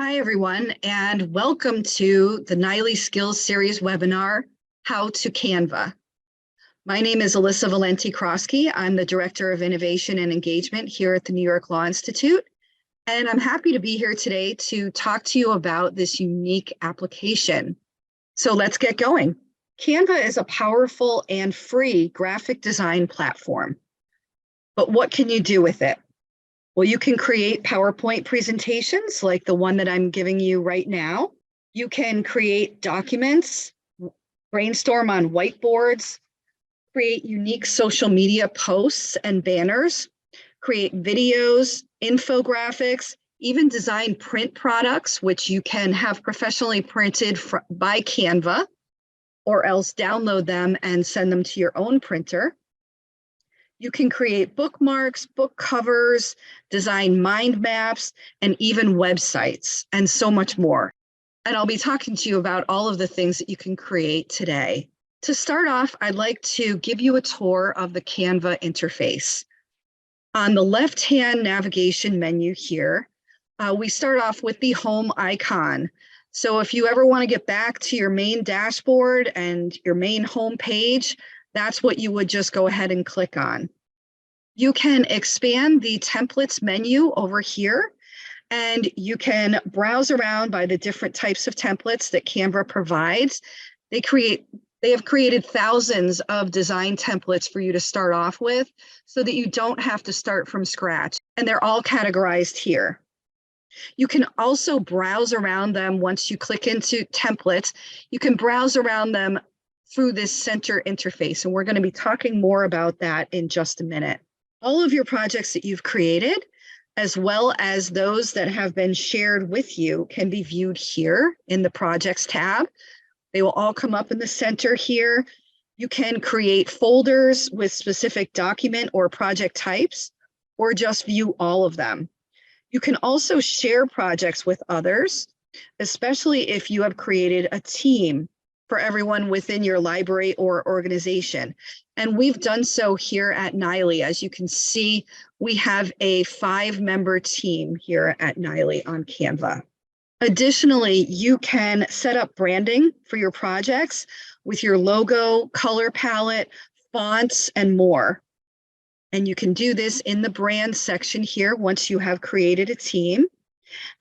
Hi, everyone, and welcome to the NYLI Skills Series webinar, How to Canva. My name is Alyssa Valenti-Kroski. I'm the Director of Innovation and Engagement here at the New York Law Institute, and I'm happy to be here today to talk to you about this unique application. So let's get going. Canva is a powerful and free graphic design platform. But what can you do with it? Well, you can create PowerPoint presentations like the one that I'm giving you right now. You can create documents, brainstorm on whiteboards, create unique social media posts and banners, create videos, infographics, even design print products, which you can have professionally printed by Canva, or else download them and send them to your own printer. You can create bookmarks, book covers, design mind maps, and even websites, and so much more. And I'll be talking to you about all of the things that you can create today. To start off, I'd like to give you a tour of the Canva interface. On the left-hand navigation menu here, we start off with the home icon. So if you ever want to get back to your main dashboard and your main home page, that's what you would just go ahead and click on. You can expand the templates menu over here, and you can browse around by the different types of templates that Canva provides. They have created thousands of design templates for you to start off with so that you don't have to start from scratch, and they're all categorized here. You can also browse around them once you click into templates. You can browse around them through this center interface, and we're going to be talking more about that in just a minute. All of your projects that you've created, as well as those that have been shared with you, can be viewed here in the Projects tab. They will all come up in the center here. You can create folders with specific document or project types, or just view all of them. You can also share projects with others, especially if you have created a team for everyone within your library or organization. And we've done so here at NYLI. As you can see, we have a 5-member team here at NYLI on Canva. Additionally, you can set up branding for your projects with your logo, color palette, fonts, and more. And you can do this in the brand section here once you have created a team.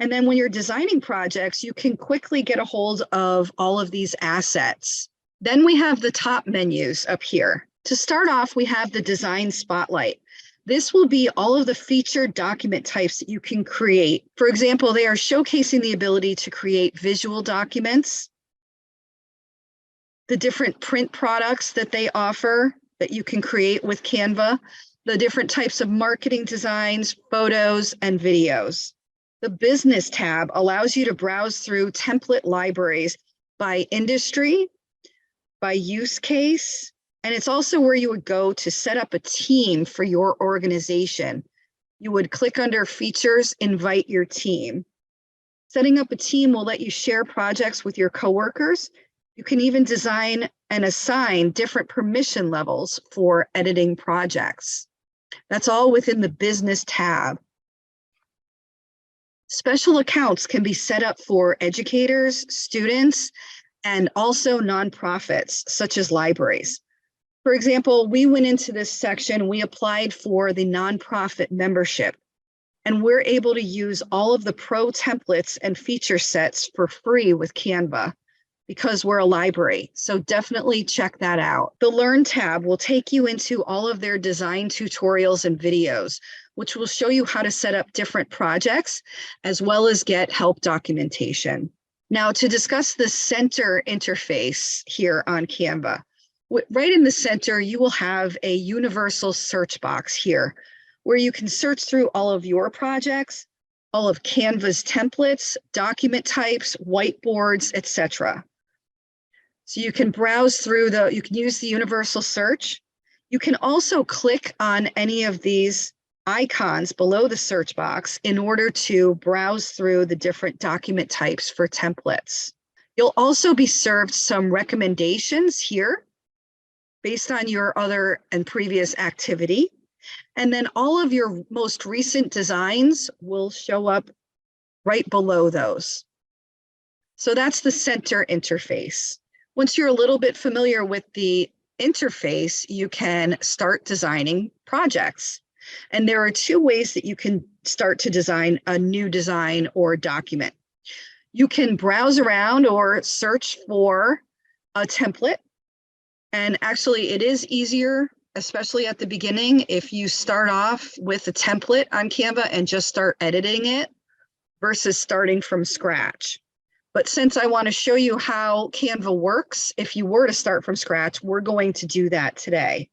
And then when you're designing projects, you can quickly get a hold of all of these assets. Then we have the top menus up here. To start off, we have the Design Spotlight. This will be all of the featured document types that you can create. For example, they are showcasing the ability to create visual documents, the different print products that they offer that you can create with Canva, the different types of marketing designs, photos, and videos. The Business tab allows you to browse through template libraries by industry, by use case, and it's also where you would go to set up a team for your organization. You would click under Features, Invite Your Team. Setting up a team will let you share projects with your coworkers. You can even design and assign different permission levels for editing projects. That's all within the Business tab. Special accounts can be set up for educators, students, and also nonprofits, such as libraries. For example, we went into this section, we applied for the nonprofit membership, and we're able to use all of the pro templates and feature sets for free with Canva because we're a library. So definitely check that out. The Learn tab will take you into all of their design tutorials and videos, which will show you how to set up different projects, as well as get help documentation. Now, to discuss the center interface here on Canva, right in the center, you will have a universal search box here, where you can search through all of your projects, all of Canva's templates, document types, whiteboards, etc. So you can browse through you can use the universal search. You can also click on any of these icons below the search box in order to browse through the different document types for templates. You'll also be served some recommendations here based on your other and previous activity. And then all of your most recent designs will show up right below those. So that's the center interface. Once you're a little bit familiar with the interface, you can start designing projects. And there are two ways that you can start to design a new design or document. You can browse around or search for a template. And actually, it is easier, especially at the beginning, if you start off with a template on Canva and just start editing it versus starting from scratch. But since I want to show you how Canva works, if you were to start from scratch, we're going to do that today.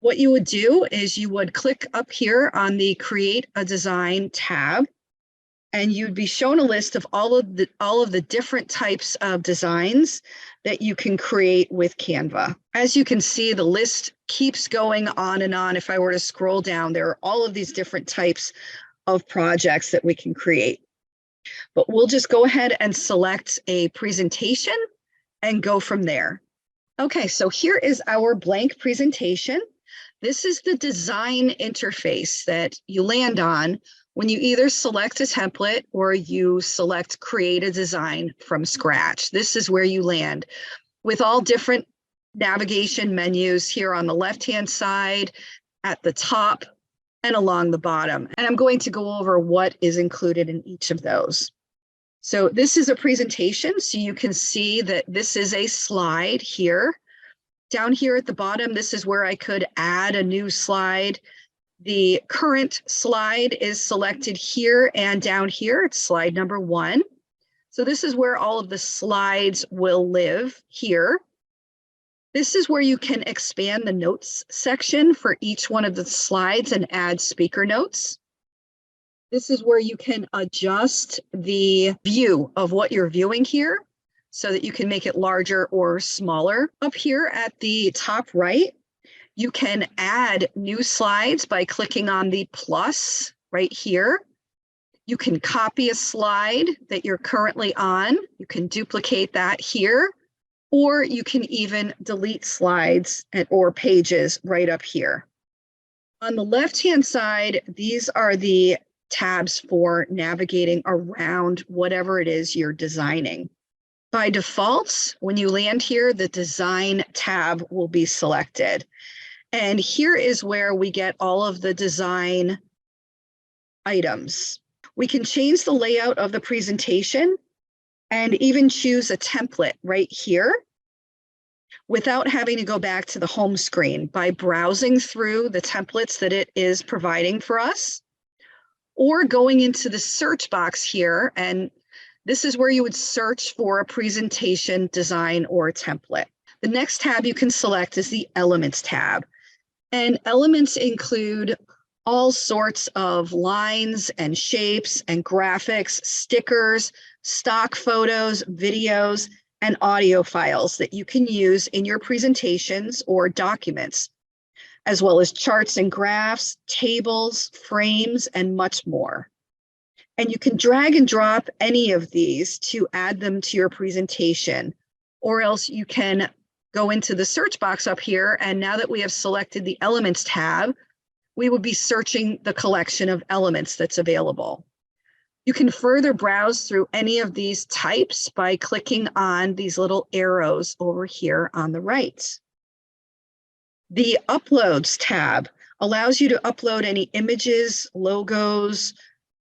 What you would do is you would click up here on the Create a Design tab, and you'd be shown a list of all of the different types of designs that you can create with Canva. As you can see, the list keeps going on and on. If I were to scroll down, there are all of these different types of projects that we can create. But we'll just go ahead and select a presentation and go from there. Okay, so here is our blank presentation. This is the design interface that you land on when you either select a template or you select create a design from scratch. This is where you land with all different navigation menus here on the left-hand side, at the top, and along the bottom. And I'm going to go over what is included in each of those. So this is a presentation, so you can see that this is a slide here. Down here at the bottom, this is where I could add a new slide. The current slide is selected here, and down here, it's slide number 1. So this is where all of the slides will live here. This is where you can expand the notes section for each one of the slides and add speaker notes. This is where you can adjust the view of what you're viewing here so that you can make it larger or smaller. Up here at the top right, you can add new slides by clicking on the plus right here. You can copy a slide that you're currently on. You can duplicate that here, or you can even delete slides or pages right up here. On the left-hand side, these are the tabs for navigating around whatever it is you're designing. By default, when you land here, the design tab will be selected. And here is where we get all of the design items. We can change the layout of the presentation and even choose a template right here without having to go back to the home screen by browsing through the templates that it is providing for us, or going into the search box here. And this is where you would search for a presentation design or a template. The next tab you can select is the Elements tab. And elements include all sorts of lines and shapes and graphics, stickers, stock photos, videos, and audio files that you can use in your presentations or documents, as well as charts and graphs, tables, frames, and much more. And you can drag and drop any of these to add them to your presentation, or else you can go into the search box up here. And now that we have selected the Elements tab, we will be searching the collection of elements that's available. You can further browse through any of these types by clicking on these little arrows over here on the right. The Uploads tab allows you to upload any images, logos,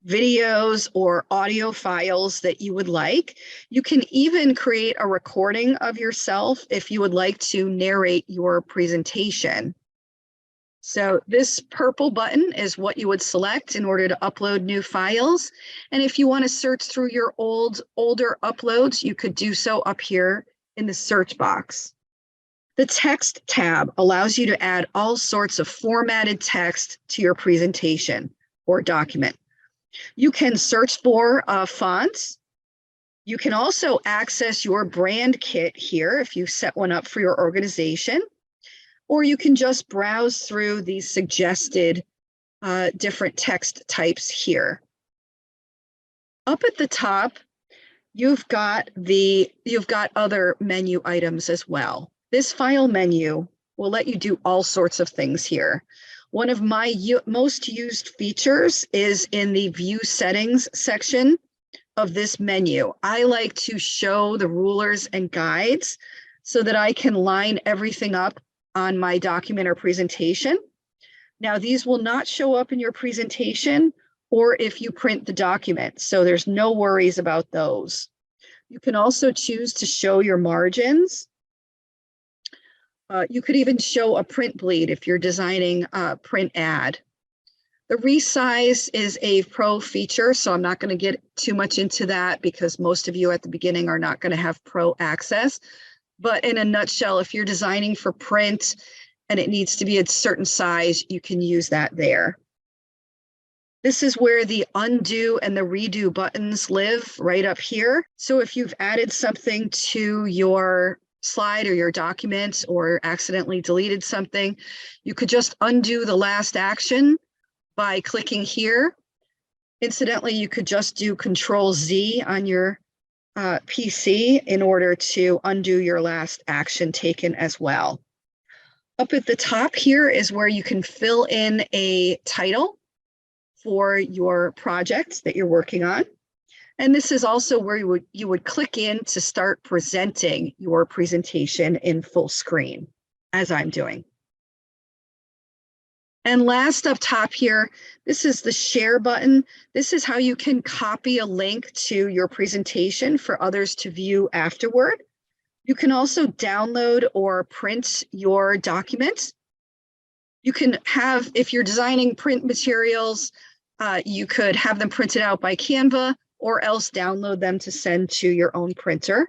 videos, or audio files that you would like. You can even create a recording of yourself if you would like to narrate your presentation. So this purple button is what you would select in order to upload new files. And if you want to search through your older uploads, you could do so up here in the search box. The Text tab allows you to add all sorts of formatted text to your presentation or document. You can search for fonts. You can also access your brand kit here if you set one up for your organization, or you can just browse through these suggested different text types here. Up at the top, you've got other menu items as well. This file menu will let you do all sorts of things here. One of my most used features is in the View Settings section of this menu. I like to show the rulers and guides so that I can line everything up on my document or presentation. Now, these will not show up in your presentation or if you print the document, so there's no worries about those. You can also choose to show your margins. You could even show a print bleed if you're designing a print ad. The resize is a pro feature, so I'm not going to get too much into that because most of you at the beginning are not going to have pro access. But in a nutshell, if you're designing for print and it needs to be a certain size, you can use that there. This is where the undo and the redo buttons live, right up here. So if you've added something to your slide or your document or accidentally deleted something, you could just undo the last action by clicking here. Incidentally, you could just do Control-Z on your PC in order to undo your last action taken as well. Up at the top here is where you can fill in a title for your project that you're working on. And this is also where you would click in to start presenting your presentation in full screen, as I'm doing. And last up top here, this is the share button. This is how you can copy a link to your presentation for others to view afterward. You can also download or print your documents. You can have, if you're designing print materials, you could have them printed out by Canva or else download them to send to your own printer.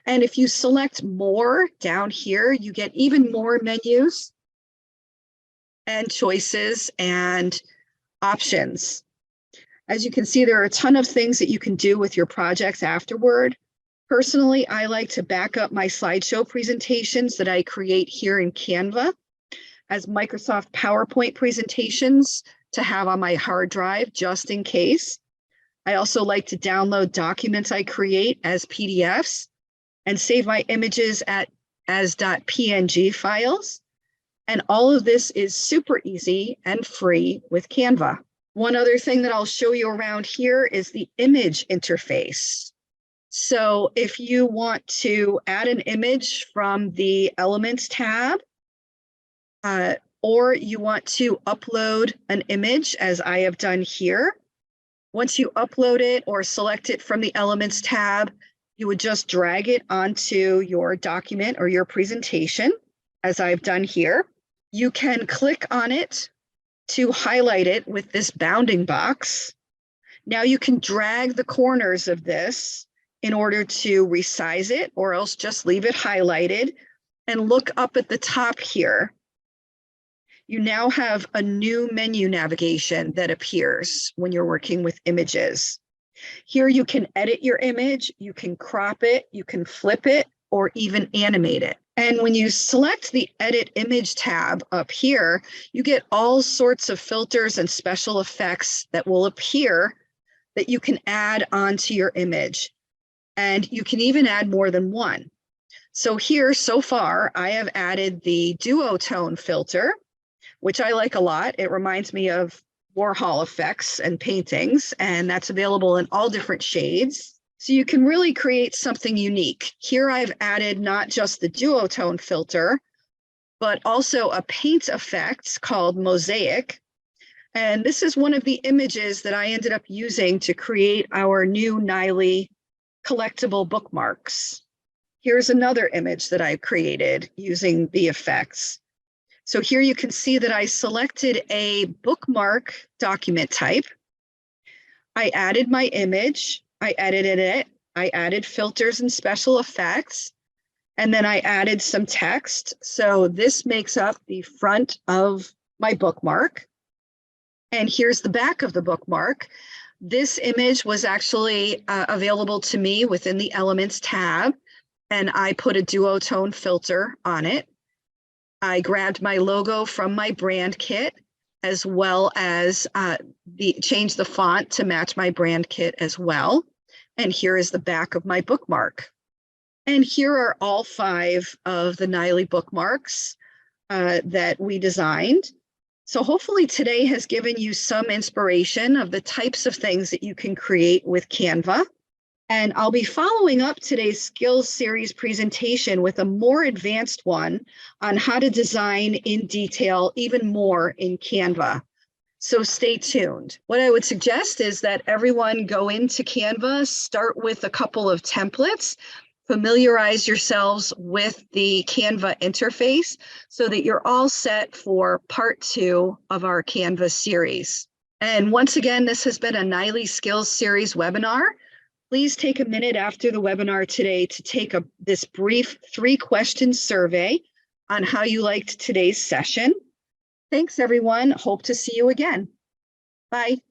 And if you select more down here, you get even more menus and choices and options. As you can see, there are a ton of things that you can do with your projects afterward. Personally, I like to back up my slideshow presentations that I create here in Canva as Microsoft PowerPoint presentations to have on my hard drive just in case. I also like to download documents I create as PDFs and save my images as .png files. And all of this is super easy and free with Canva. One other thing that I'll show you around here is the image interface. So if you want to add an image from the Elements tab, or you want to upload an image, as I have done here, once you upload it or select it from the Elements tab, you would just drag it onto your document or your presentation, as I've done here. You can click on it to highlight it with this bounding box. Now you can drag the corners of this in order to resize it, or else just leave it highlighted and look up at the top here. You now have a new menu navigation that appears when you're working with images. Here you can edit your image, you can crop it, you can flip it, or even animate it. And when you select the Edit Image tab up here, you get all sorts of filters and special effects that will appear that you can add onto your image. And you can even add more than one. So here, so far, I have added the duotone filter, which I like a lot. It reminds me of Warhol effects and paintings, and that's available in all different shades. So you can really create something unique. Here I've added not just the duotone filter, but also a paint effect called Mosaic. And this is one of the images that I ended up using to create our new NYLI collectible bookmarks. Here's another image that I created using the effects. So here you can see that I selected a bookmark document type. I added my image, I edited it, I added filters and special effects, and then I added some text. So this makes up the front of my bookmark. And here's the back of the bookmark. This image was actually available to me within the Elements tab, and I put a duotone filter on it. I grabbed my logo from my brand kit, as well as changed the font to match my brand kit as well. And here is the back of my bookmark. And here are all 5 of the NYLI bookmarks that we designed. So hopefully today has given you some inspiration of the types of things that you can create with Canva. And I'll be following up today's skills series presentation with a more advanced one on how to design in detail even more in Canva. So stay tuned. What I would suggest is that everyone go into Canva, start with a couple of templates, familiarize yourselves with the Canva interface so that you're all set for part 2 of our Canva series. And once again, this has been a NYLI Skills Series webinar. Please take a minute after the webinar today to take this brief 3-question survey on how you liked today's session. Thanks, everyone. Hope to see you again. Bye.